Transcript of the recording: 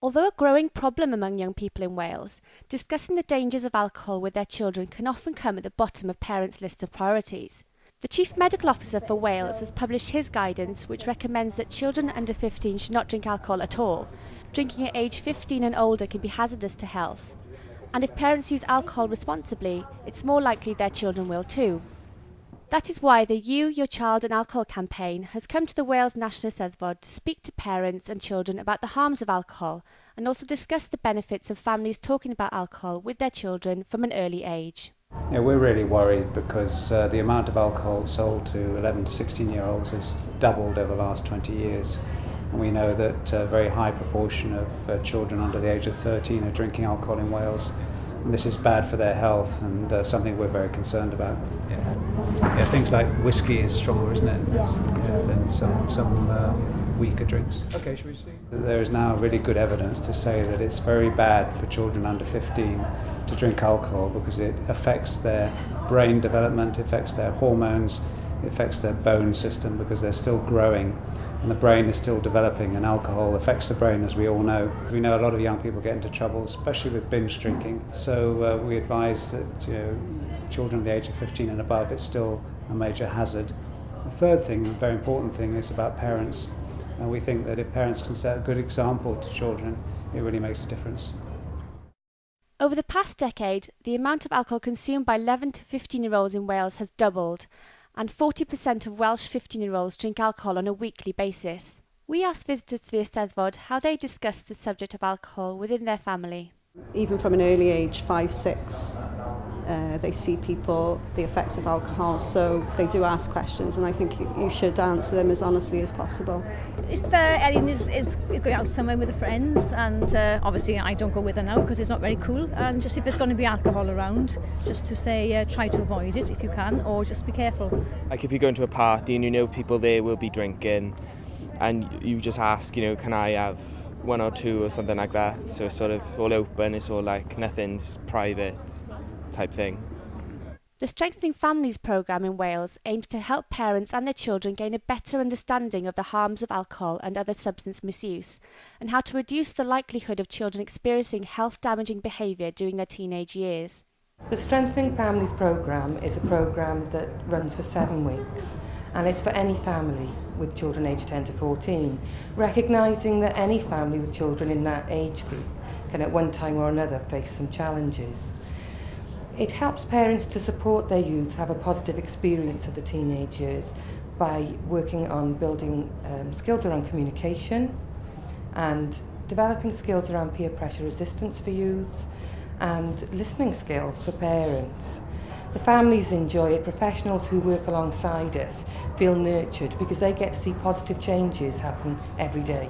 Although a growing problem among young people in Wales, discussing the dangers of alcohol with their children can often come at the bottom of parents' lists of priorities. The Chief Medical Officer for Wales has published his guidance, which recommends that children under 15 should not drink alcohol at all. Drinking at age 15 and older can be hazardous to health. And if parents use alcohol responsibly, it's more likely their children will too. That is why the You, Your Child and Alcohol campaign has come to the Wales National Eisteddfod to speak to parents and children about the harms of alcohol and also discuss the benefits of families talking about alcohol with their children from an early age. Yeah, we're really worried because the amount of alcohol sold to 11 to 16-year-olds has doubled over the last 20 years. And we know that a very high proportion of children under the age of 13 are drinking alcohol in Wales. And this is bad for their health and something we're very concerned about. Yeah, things like whiskey is stronger, isn't it? Than some weaker drinks. Okay, shall we see? There is now really good evidence to say that it's very bad for children under 15 to drink alcohol because it affects their brain development, affects their hormones, it affects their bone system because they're still growing and the brain is still developing, and alcohol affects the brain, as we all know. We know a lot of young people get into trouble, especially with binge drinking. So we advise that children at the age of 15 and above, it's still a major hazard. The third thing, a very important thing, is about parents. And we think that if parents can set a good example to children, it really makes a difference. Over the past decade, the amount of alcohol consumed by 11 to 15-year-olds in Wales has doubled, and 40% of Welsh 15-year-olds drink alcohol on a weekly basis. We asked visitors to the Eisteddfod how they discussed the subject of alcohol within their family. Even from an early age, 5, 6, they see the effects of alcohol, so they do ask questions, and I think you should answer them as honestly as possible. If Ellen is going out somewhere with her friends, and obviously I don't go with her now because it's not very cool, and just if there's going to be alcohol around, just to say try to avoid it if you can, or just be careful. Like if you go into a party and you know people there will be drinking, and you just ask, can I have 1 or 2 or something like that, so it's sort of all open, it's all like nothing's private type thing. The Strengthening Families programme in Wales aims to help parents and their children gain a better understanding of the harms of alcohol and other substance misuse, and how to reduce the likelihood of children experiencing health-damaging behaviour during their teenage years. The Strengthening Families programme is a programme that runs for 7 weeks, and it's for any family with children aged 10 to 14, recognising that any family with children in that age group can at one time or another face some challenges. It helps parents to support their youth have a positive experience of the teenage years by working on building skills around communication and developing skills around peer pressure resistance for youths and listening skills for parents. The families enjoy it, professionals who work alongside us feel nurtured because they get to see positive changes happen every day.